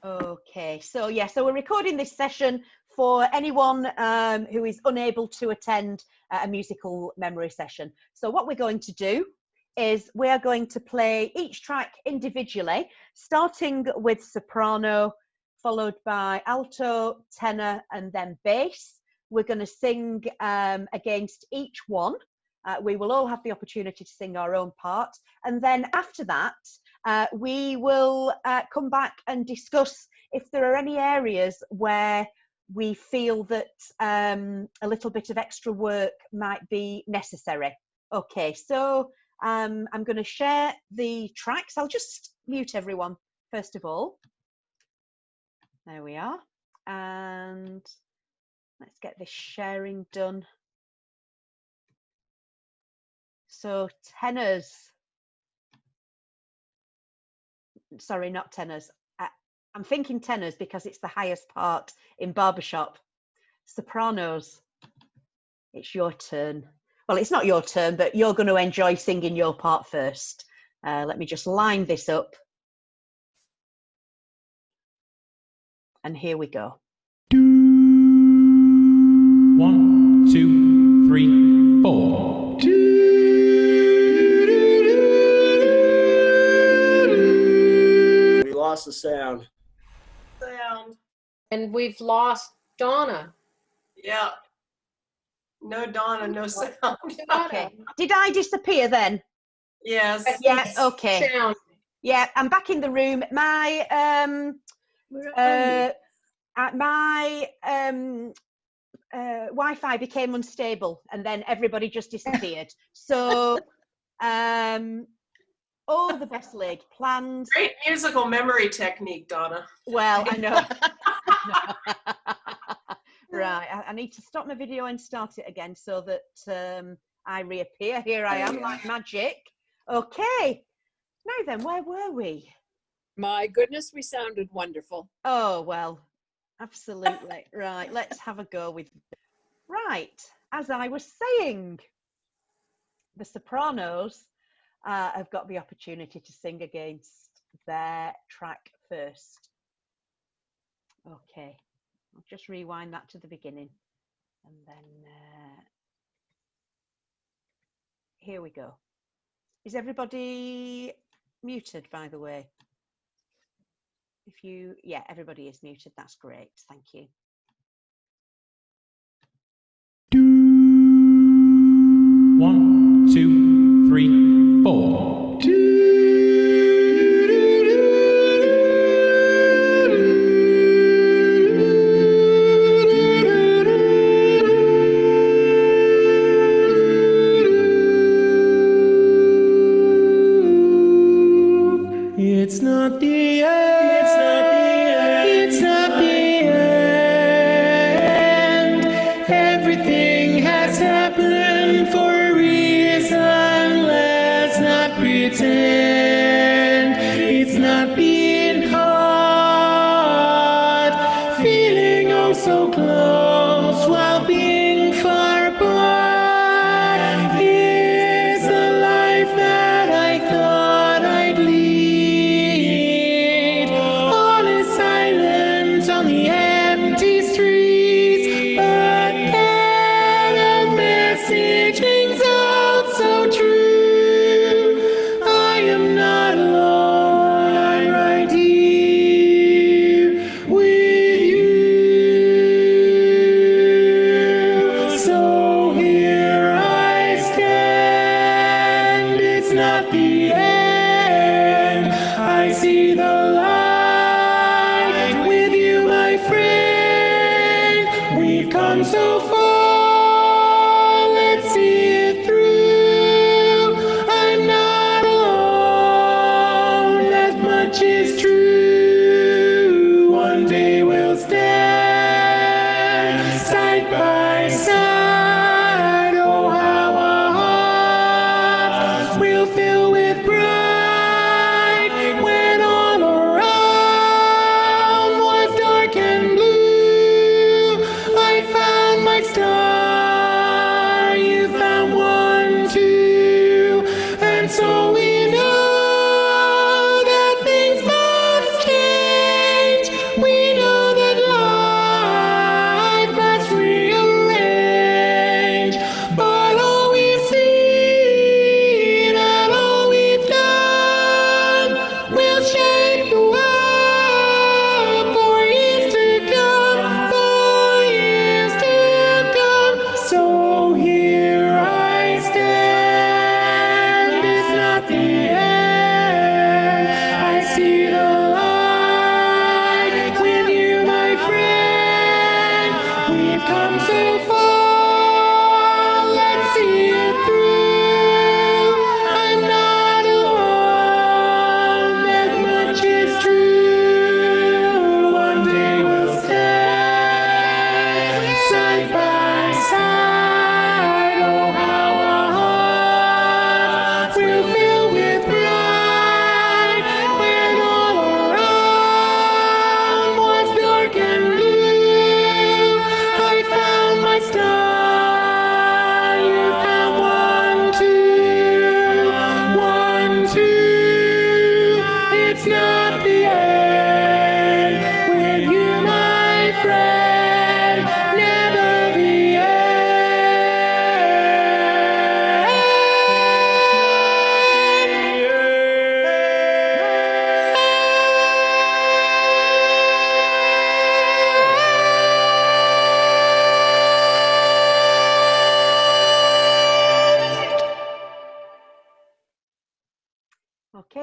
Okay, so yeah, so we're recording this session for anyone who is unable to attend a musical memory session. So what we're going to do is we're going to play each track individually, starting with soprano, followed by alto, tenor, and then bass. We're going to sing against each one. We will all have the opportunity to sing our own part. And then after that, we will come back and discuss if there are any areas where we feel that a little bit of extra work might be necessary. Okay, so I'm going to share the tracks. I'll just mute everyone first of all. There we are. And let's get this sharing done. So tenors. Sorry, not tenors. I'm thinking tenors because it's the highest part in barbershop. Sopranos, it's your turn. Well, it's not your turn, but you're going to enjoy singing your part first. Let me just line this up. And here we go. 1, 2, 3, 4. We lost the sound. And we've lost Donna. Yeah. No Donna, no sound. Okay. Did I disappear then? Yes. Yeah, okay. Sound. Yeah, I'm back in the room. My Wi-Fi became unstable and then everybody just disappeared. So all the best laid plans. Great musical memory technique, Donna. Well, I know. Right, I need to stop my video and start it again so that I reappear. Here I am, like magic. Okay, now then, where were we? My goodness, we sounded wonderful. Oh, well, absolutely. Right, let's have a go with... Right, as I was saying, the sopranos have got the opportunity to sing against their track first. Okay, I'll just rewind that to the beginning. And then here we go. Is everybody muted, by the way? If you, yeah, everybody is muted. That's great. Thank you. 1, 2, 3, 4. It's not the end. It's not the end. It's not the end. Everything has happened for a reason. Let's not pretend. It's not being hard. Feeling oh so close while being far apart. Here's the life that I thought I'd lead. On the empty streets, but then a message rings out so true. I am not alone, I'm right here with you. So here I stand, it's not the end. I see the light. Come so far, let's see it through. I'm not alone, that much is true. One day we'll stand side by side. Oh, how our hearts will fill with pride when all around was dark and blue. I found my star.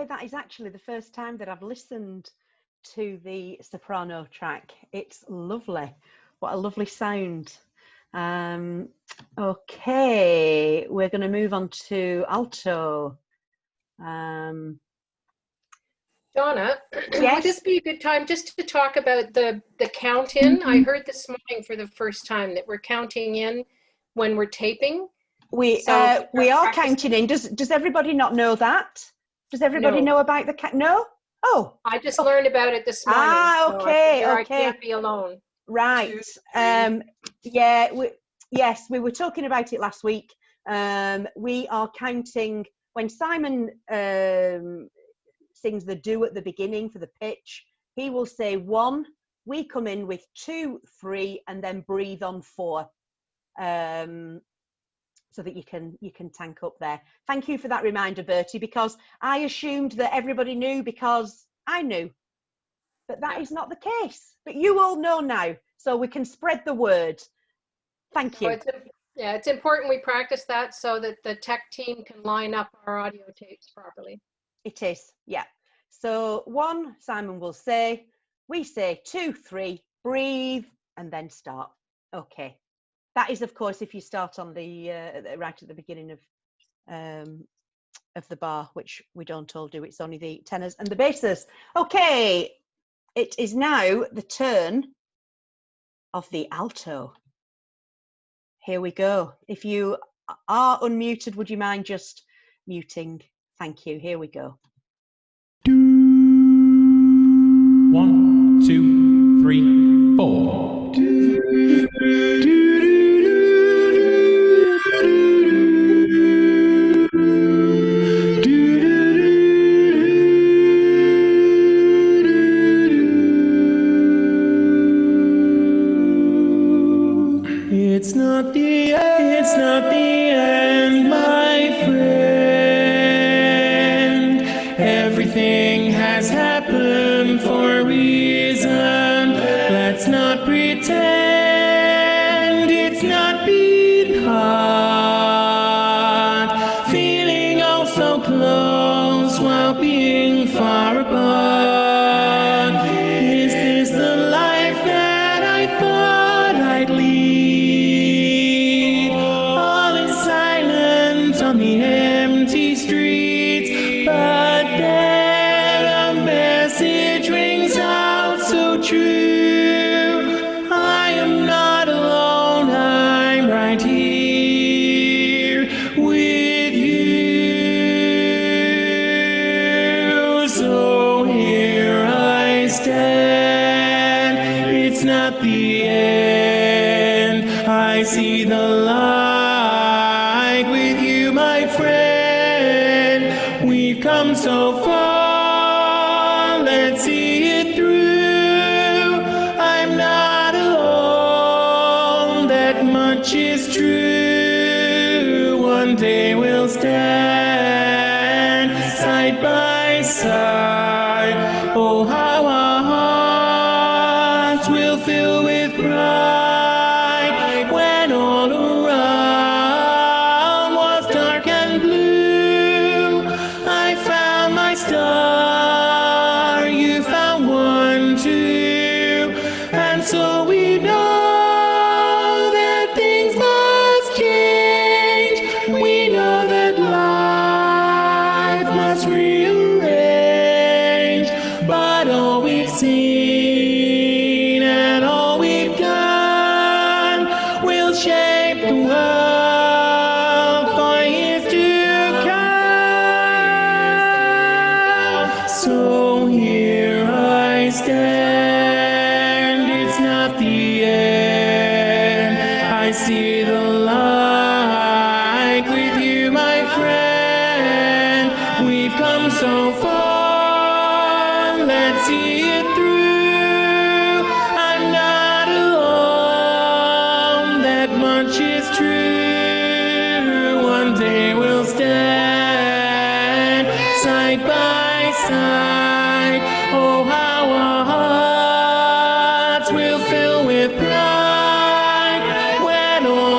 Okay, that is actually the first time that I've listened to the soprano track. It's lovely. What a lovely sound. Okay, we're going to move on to alto. Donna, Yes. would this be a good time just to talk about the count in? I heard this morning for the first time that we're counting in when we're taping. We So are counting in. Does everybody not know that? Does everybody No. know about the count? No? Oh. I just learned about it this morning. Ah, so I okay, figure I okay. can't be alone. Right. 2, 3. Yeah, yes, we were talking about it last week. We are counting when Simon sings the do at the beginning for the pitch. He will say 1, we come in with 2, 3, and then breathe on 4. So that you can tank up there. Thank you for that reminder, Bertie, because I assumed that everybody knew because I knew. But that is not the case. But you all know now, so we can spread the word. Thank you. It's important we practice that so that the tech team can line up our audio tapes properly. It is, yeah. So 1, Simon will say, we say 2, 3, breathe, and then start. Okay. That is, of course, if you start on the right at the beginning of the bar, which we don't all do. It's only the tenors and the basses. Okay, it is now the turn of the alto. Here we go. If you are unmuted, would you mind just muting? Thank you. Here we go. 1, 2, 3, 4. It's not the end, my friend. Everything has happened for a reason. Let's not pretend it's not been hard. Feeling oh so close while being far apart. Is this the life that I thought I'd lead? All is silent on the empty streets, but then a message rings out so true. I am not alone, I'm right here with you. So here I stand, it's not the end. I see the light with you, my friend. We've come so far, let's see it through. I'm not alone, that much is true. One day we'll stand side by side. Oh, how our hearts will fill with pride when all around was dark and blue. I found my star, you found one too, and so we know that things must change. We know that life must rearrange, but all we've seen and all we've done will shape the world for years to come. So here I stand, it's not the end. I see the light with you, my friend. We've come so far, let's see it through. I'm not alone, that much is true. One day we'll stand side by side. Oh, how our hearts will fill with pride when all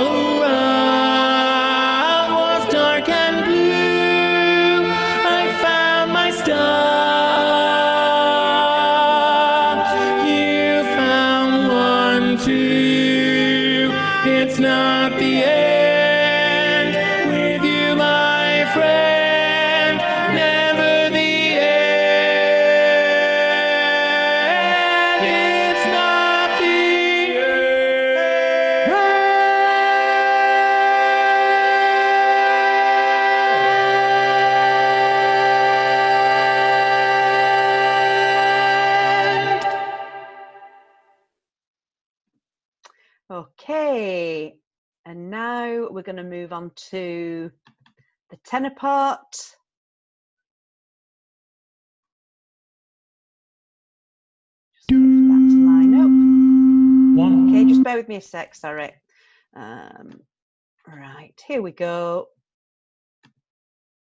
not the end. With you, my friend, never the end. It's not the end. Okay, and now we're going to move on to the tenor part. Just wait for that to line up. One. Okay, just bear with me a sec, sorry. Right, here we go.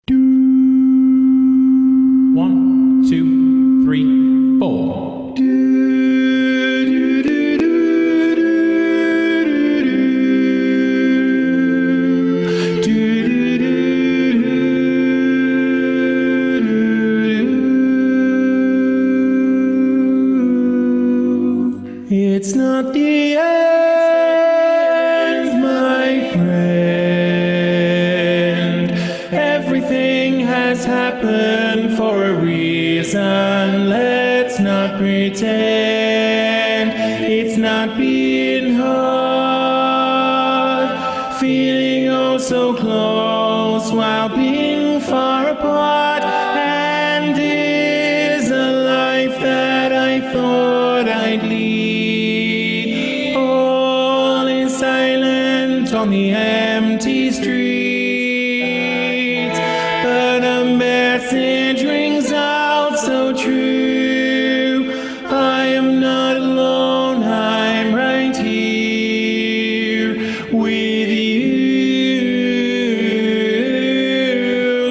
1, 2, 3, 4. It's not the end, my friend. Everything has happened for a reason. Let's not pretend it's not being hard. Feeling oh so close while being far apart. And is a life that I thought I'd lead. All is silent on the empty streets, but a message rings out so true. I am not alone, I'm right here with you.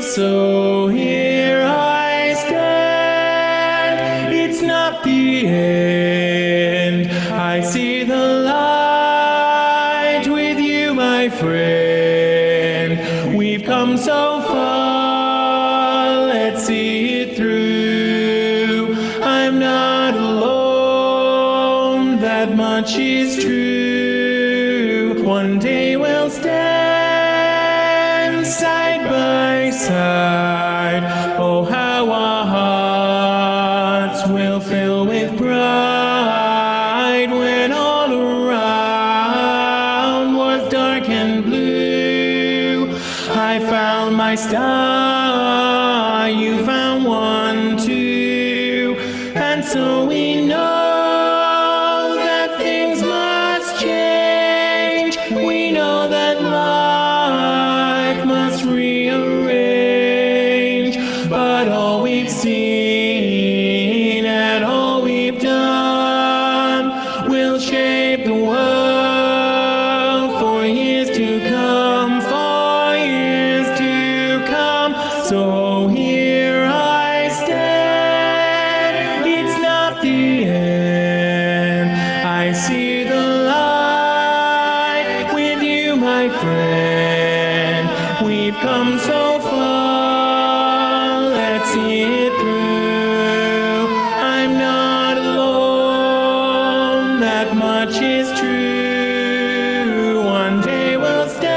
So here I stand, it's not the end. I see the light with you, my friend. We've come so far, let's see it through. I'm not alone, that much is true. One day we'll stand side by side. Oh, how our hearts will fill with pride when all around was dark and blue. I found my star, you found one too, and so we know that things must change. We know that life must rearrange, but all we've seen and all we've done will shape the world for years to come, for years to come. So here I stand, it's not the end. I see the light with you, my friend. We've come so far, let's see it through. I'm not alone, that much is true. One day we'll stand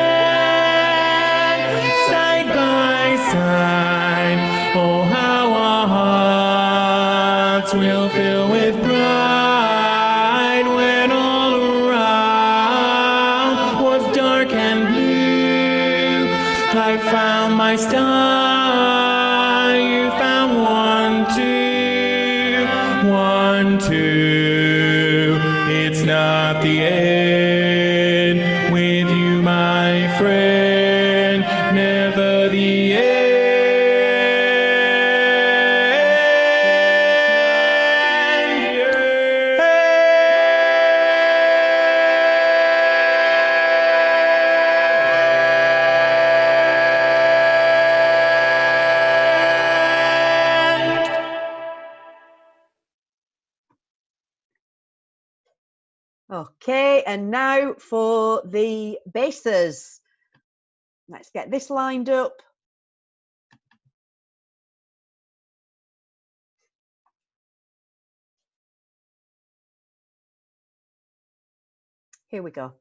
side by side. Oh, how our hearts will fill with pride when all around was dark and blue. I found my star, you found one too, one too. It's not the end with you, my friend, never the end. Okay, and now for the basses. Let's get this lined up. Here we go.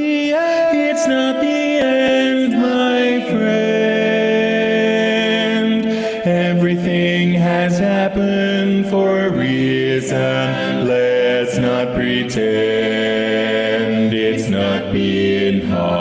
the end. It's not the end, my friend. Everything has happened for a reason. Let's not pretend it's not being hard.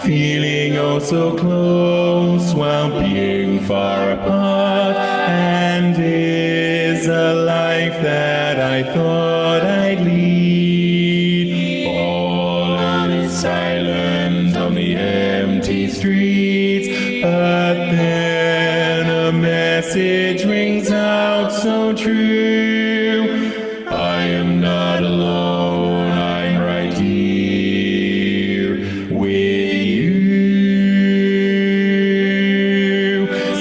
Feeling oh so close while being far apart. And is a life that I thought I'd lead. All is silent on the empty streets, but then a message rings out so true. I am not alone, I'm right here with you.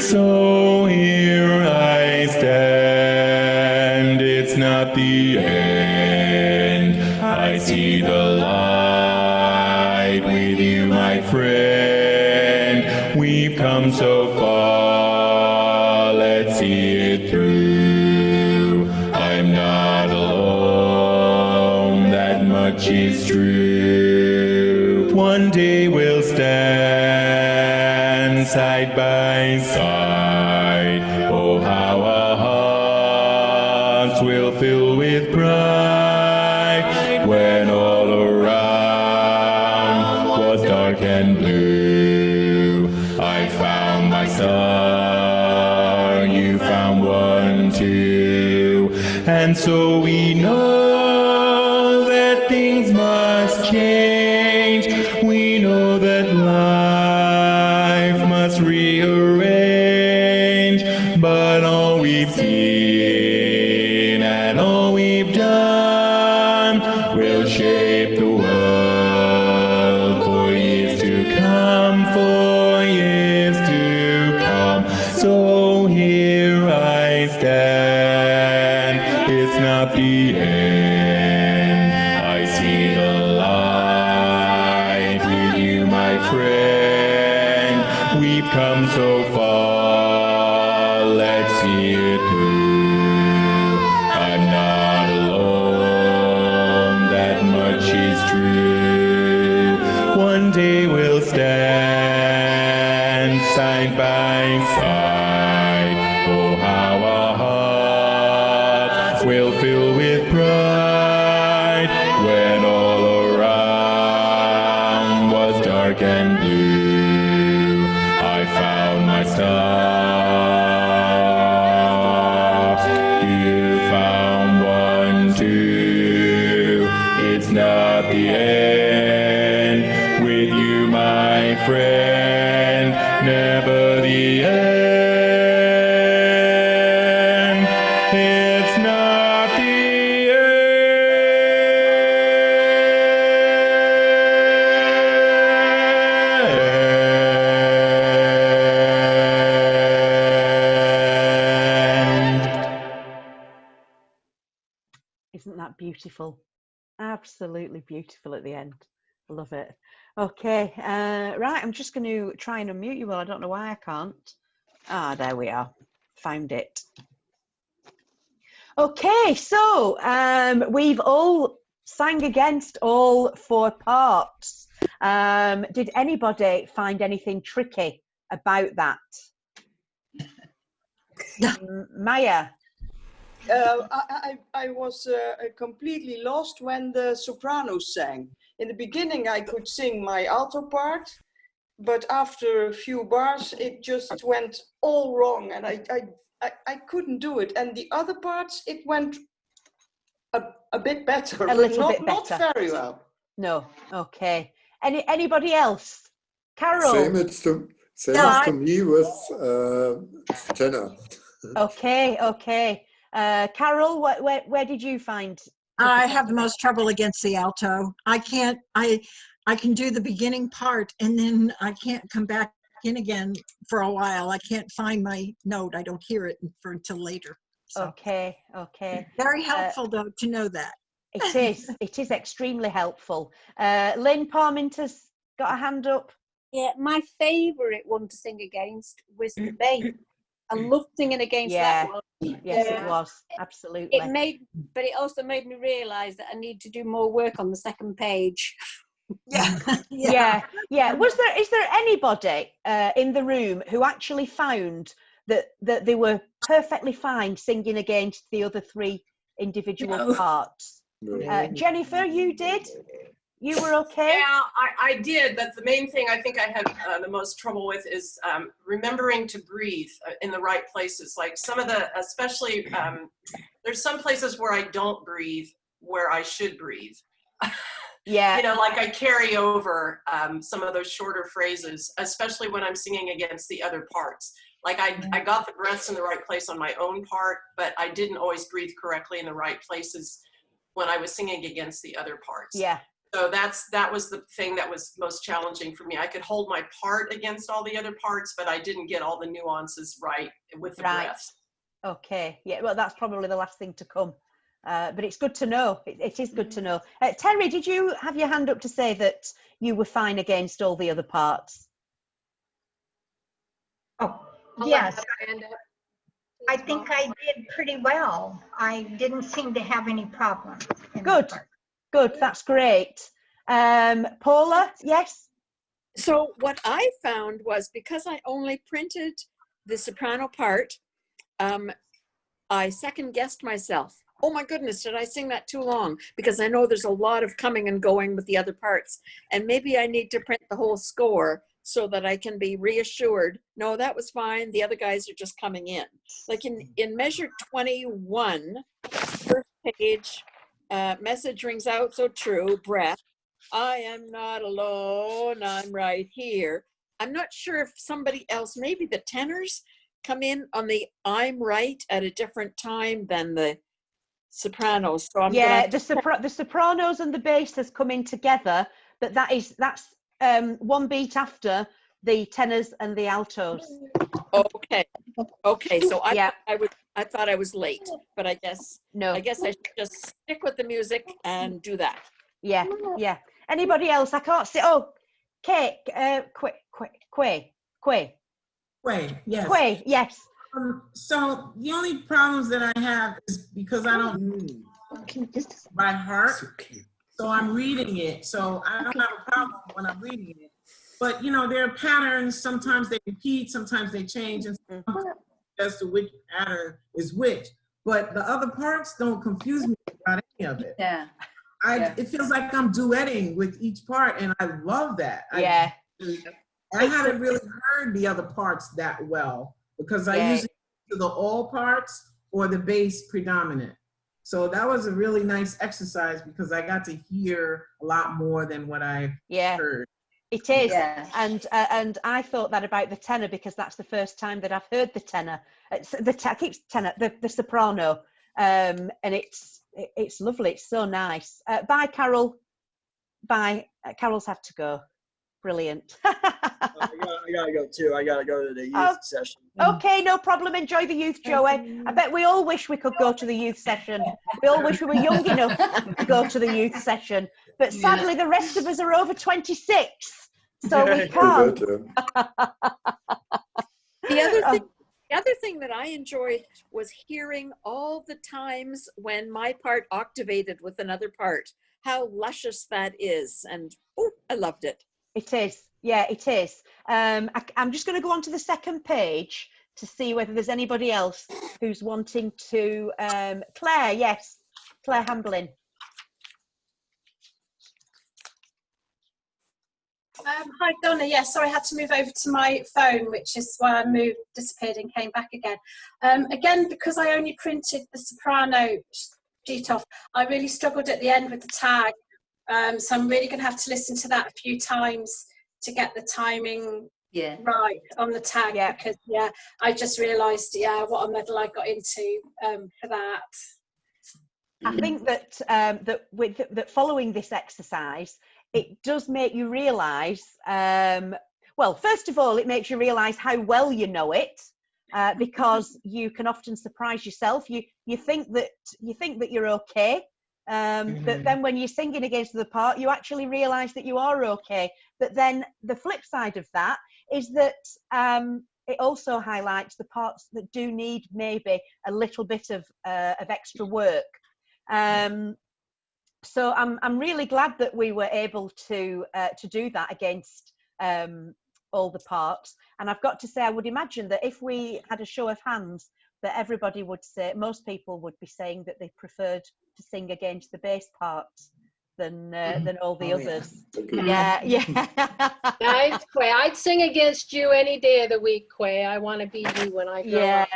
So here I stand, it's not the end. I see the light with you, my friend. We've come so far, let's see it through. I'm not alone, that much is true. One day we'll stand side by side. Oh, how our hearts will fill with pride when all around was dark and blue. I found my star, you found one too. And so we know that things must change. We know that life must rearrange. But all we've seen and all we've done will shape the world for years to come, for years to come. So here I stand, it's not the end. I see the light with you, my friend. We've come so far, let's see it through. I'm not alone, that much is true. One day we'll stand side by side. Oh, how our hearts will fill with pride when all around was dark and blue. I found my star. You found one too. It's not the end with you, my friend. Never the end. It's not the end. Isn't that beautiful? Absolutely beautiful at the end. I love it. Okay, right, I'm just going to try and unmute you. Well, I don't know why I can't. Ah, there we are. Found it. Okay, so we've all sang against all 4 parts. Did anybody find anything tricky about that? Maya? I was completely lost when the sopranos sang. In the beginning, I could sing my alto part, but after a few bars, it just went all wrong, and I couldn't do it. And the other parts, it went a bit better, A little bit not better. very well. No. Okay. Anybody else? Carol? Same as to me with tenor. Okay. Carol, where did you find? I have the most trouble against the alto. I can do the beginning part and then I can't come back in again for a while. I can't find my note. I don't hear it until later. So. Okay. Very helpful though to know that. It is extremely helpful. Lynn Parminter's got a hand up. Yeah, my favourite one to sing against was the bass. I loved singing against Yeah. that one. Yes, it Yeah. was. Absolutely. But it also made me realise that I need to do more work on the second page. Yeah. Yeah. Is there anybody in the room who actually found that they were perfectly fine singing against the other three individual No. parts? Jennifer, you did? You were okay? Yeah, I did, but the main thing I think I had the most trouble with is remembering to breathe in the right places. Like some of the, especially, there's some places where I don't breathe where I should breathe. Yeah. You know, like I carry over some of those shorter phrases, especially when I'm singing against the other parts. Like I got the breaths in the right place on my own part, but I didn't always breathe correctly in the right places when I was singing against the other parts. Yeah. So that was the thing that was most challenging for me. I could hold my part against all the other parts, but I didn't get all the nuances right with the breath. Okay. Yeah. Well, that's probably the last thing to come. But it's good to know. It is good to know. Terry, did you have your hand up to say that you were fine against all the other parts? Oh, I'll yes. let her hand up. I think I did pretty well. I didn't seem to have any problems. Good. That's great. Paula, yes? So what I found was, because I only printed the soprano part, I second guessed myself. Oh my goodness, did I sing that too long? Because I know there's a lot of coming and going with the other parts. And maybe I need to print the whole score so that I can be reassured. No, that was fine. The other guys are just coming in. Like in measure 21, first page, message rings out so true, breath. I am not alone, I'm right here. I'm not sure if somebody else, maybe the tenors, come in on the I'm right at a different time than the sopranos. So I'm the sopranos and the bass has come in together, but that's one beat after the tenors and the altos. Okay. So I thought I was late, but I guess I should just stick with the music and do that. Yeah. Anybody else? I can't see. Oh, Kate, Quay, yes. Quay, yes. So the only problems that I have is because I don't by heart, so I'm reading it. So I don't have a problem when I'm reading it. But you know, there are patterns. Sometimes they repeat, sometimes they change, and sometimes as to which pattern is which. But the other parts don't confuse me about any of it. Yeah. It feels like I'm duetting with each part, and I love that. Yeah. I haven't really heard the other parts that well because I usually do the all parts or the bass predominant. So that was a really nice exercise because I got to hear a lot more than what I heard. It is, and I thought that about the tenor because that's the first time that I've heard the tenor. The soprano, and it's lovely. It's so nice. Bye, Carol. Bye. Carol's had to go. Brilliant. I gotta go too. I gotta go to the youth session. Okay, no problem. Enjoy the youth, Joey. I bet we all wish we could go to the youth session. We all wish we were young enough to go to the youth session. But sadly, the rest of us are over 26, so we can't. The other thing that I enjoyed was hearing all the times when my part octavated with another part. How luscious that is, and I loved it. It is, yeah, it is. I'm just going to go on to the second page to see whether there's anybody else who's wanting to. Claire, yes, Claire Hamblin. Hi, Donna. Yes, sorry, I had to move over to my phone, which is why I disappeared and came back again. Again, because I only printed the soprano sheet off, I really struggled at the end with the tag. So I'm really going to have to listen to that a few times to get the timing right on the tag because I just realised what a muddle I got into for that. I think that following this exercise, it does make you realise. Well, first of all, it makes you realise how well you know it, because you can often surprise yourself. You think that you're okay. But then when you're singing against the part, you actually realise that you are okay. But then the flip side of that is that it also highlights the parts that do need maybe a little bit of extra work. So I'm really glad that we were able to do that against all the parts. And I've got to say, I would imagine that if we had a show of hands, that everybody would say, most people would be saying that they preferred to sing against the bass parts than all the others. Yeah. Nice, Quay. I'd sing against you any day of the week, Quay. I want to be you when I grow up.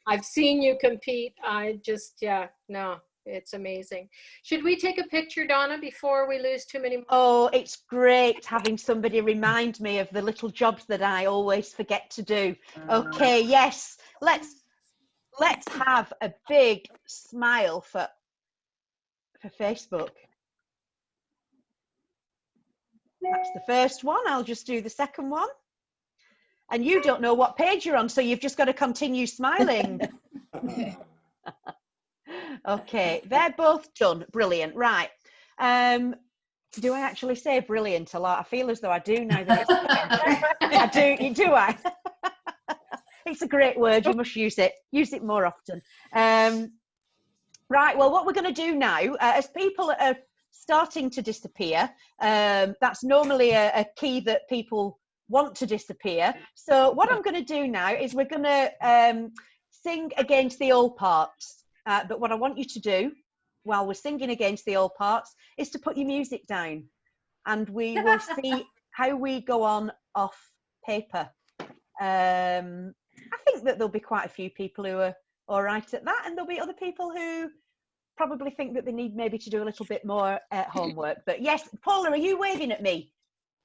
I've seen you compete. I just, no, it's amazing. Should we take a picture, Donna, before we lose too many more? Oh, it's great having somebody remind me of the little jobs that I always forget to do. Okay, yes, let's have a big smile for Facebook. That's the first one. I'll just do the second one. And you don't know what page you're on, so you've just got to continue smiling. Okay, they're both done. Brilliant. Right. Do I actually say brilliant a lot? I feel as though I do now that it's I do. Do I? It's a great word. You must use it. Use it more often. Right. Well, what we're going to do now, as people are starting to disappear, that's normally a key that people want to disappear. So what I'm going to do now is we're going to sing against the all parts. But what I want you to do while we're singing against the all parts is to put your music down, and we will see how we go on off paper. I think that there'll be quite a few people who are all right at that, and there'll be other people who probably think that they need maybe to do a little bit more homework. But yes, Paula, are you waving at me?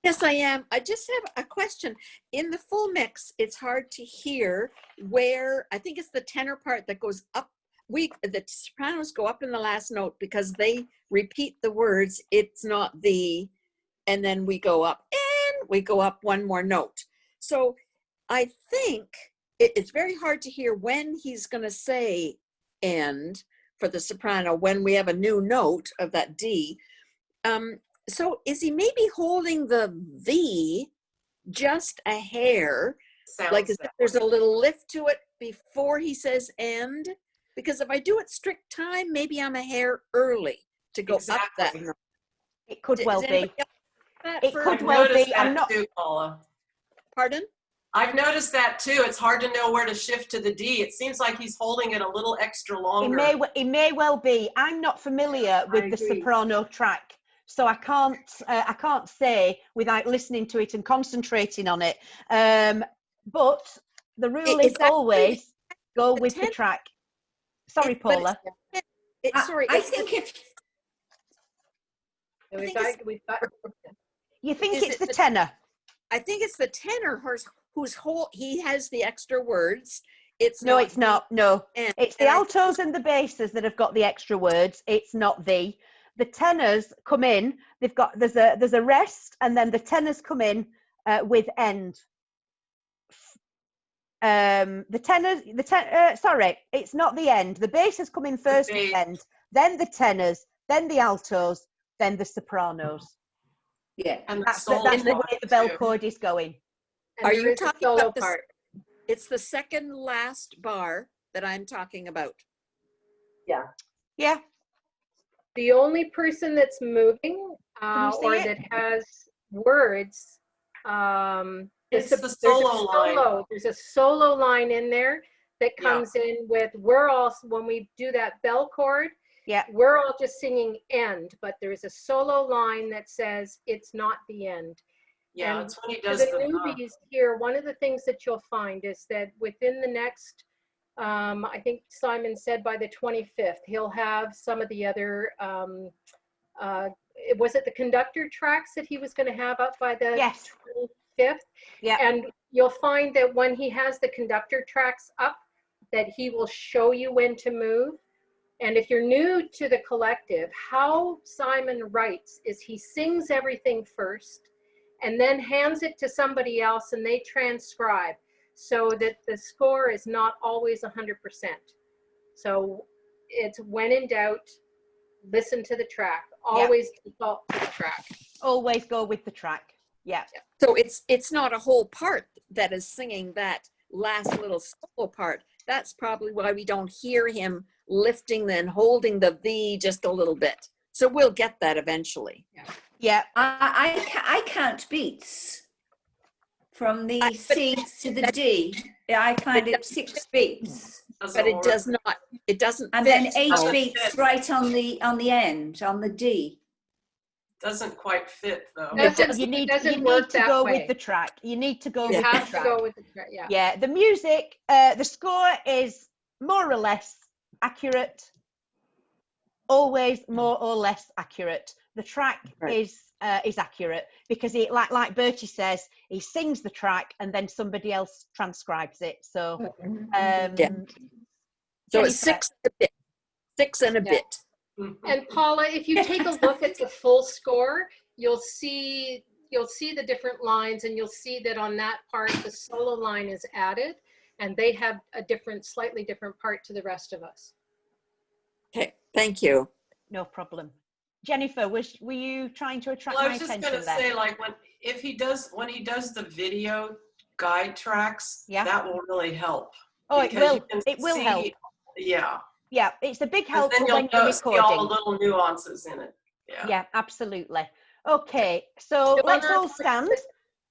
Yes, I am. I just have a question. In the full mix, it's hard to hear where, I think it's the tenor part that goes up. The sopranos go up in the last note because they repeat the words, it's not the, and then we go up and we go up one more note. So I think it's very hard to hear when he's going to say end for the soprano when we have a new note of that D. So is he maybe holding the just a hair, like as if there's a little lift to it before he says end? Because if I do it strict time, maybe I'm a hair early to go up that note. It could well be. It could well be. I'm not. Too, Paula. Pardon? I've noticed that too. It's hard to know where to shift to the D. It seems like he's holding it a little extra longer. It may well be. I'm not familiar with the soprano track, so I can't say without listening to it and concentrating on it. But the rule is always go with the track. Sorry, Paula. I think if you think it's the tenor. I think it's the tenor whose whole he has the extra words. It's not. No, it's the altos and the basses that have got the extra words. It's not the tenors come in. They've got there's a rest, and then the tenors come in with end. Sorry, it's not the end. The basses come in first with end, then the tenors, then the altos, then the sopranos. Yeah, and that's the way the bell chord is going. Are you talking about the part? It's the second last bar that I'm talking about. Yeah. Yeah. The only person that's moving or that has words, it's the solo line. There's a solo line in there that comes in with, when we do that bell chord, we're all just singing end, but there's a solo line that says it's not the end. Yeah, and that's when he does the newbies here, one of the things that you'll find is that within the next, I think Simon said by the 25th, he'll have some of the other, was it the conductor tracks that he was going to have up by the 25th? Yeah. And you'll find that when he has the conductor tracks up, that he will show you when to move. And if you're new to the collective, how Simon writes is he sings everything first and then hands it to somebody else and they transcribe so that the score is not always 100%. So it's when in doubt, listen to the track. Always default to the track. Always go with the track. Yeah. So it's not a whole part that is singing that last little solo part. That's probably why we don't hear him lifting then holding the V just a little bit. So we'll get that eventually. Yeah. I count beats from the C to the D. I find it 6 beats. But it does not, it doesn't And fit. then 8 beats right on the end, on the D. Doesn't quite fit though. You need to go with the track. You need to go with the track. To go with the track. Yeah. Yeah. The music, the score is more or less accurate. Always more or less accurate. The track is accurate because he, like Bertie says, he sings the track and then somebody else transcribes it. So, So it's 6 and a bit. 6 and a bit. And Paula, if you take a look at the full score, you'll see the different lines, and you'll see that on that part the solo line is added, and they have a slightly different part to the rest of us. Okay, thank you. No problem. Jennifer, were you trying to attract Well, my I was just attention going to there? say, like, when he does the video guide tracks, that will really help. Oh, it will. It will see, help. Yeah. Yeah, it's a big help Then when you'll you're see recording. all the little nuances in it. Yeah. Yeah, absolutely. Okay, so let's all stand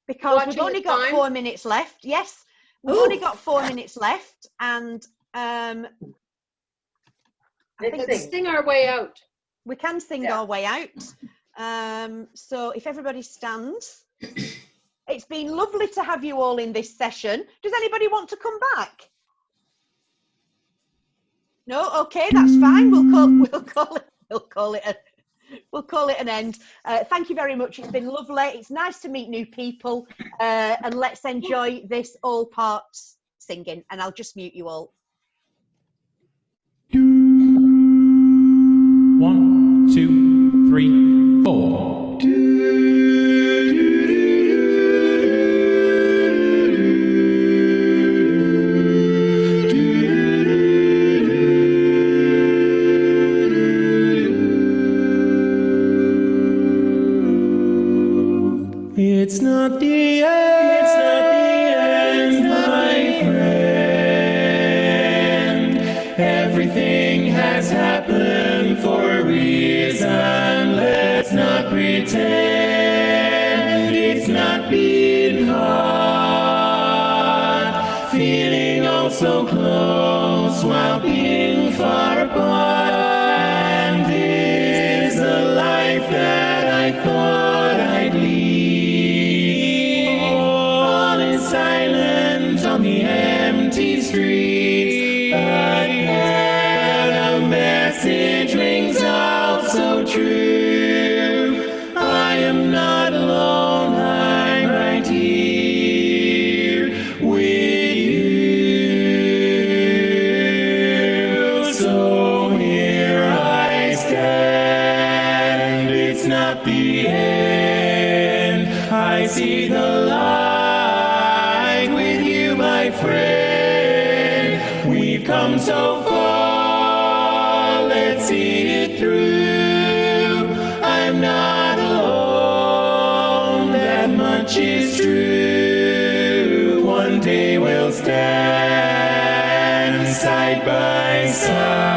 because we've Watching only the got time? 4 minutes left. Yes, we've only got 4 minutes left, and I think Let's sing our way out. we can sing our way out. So if everybody stands, it's been lovely to have you all in this session. Does anybody want to come back? No, okay, that's fine. We'll call it an end. Thank you very much. It's been lovely. It's nice to meet new people, and let's enjoy this all parts singing. And I'll just mute you all. 1, 2, 3, 4. It's not the end, my friend. Everything has happened for a reason. Let's not pretend it's not been hard. Feeling all so close while being far apart. And this is the life that I thought I'd lead. Silent on the empty streets, but then a message rings out so true. I am not alone, I'm right here with you. So here I stand, it's not the end, I see the light. Friend, we've come so far, let's see it through. I'm not alone, that much is true. One day we'll stand side by side.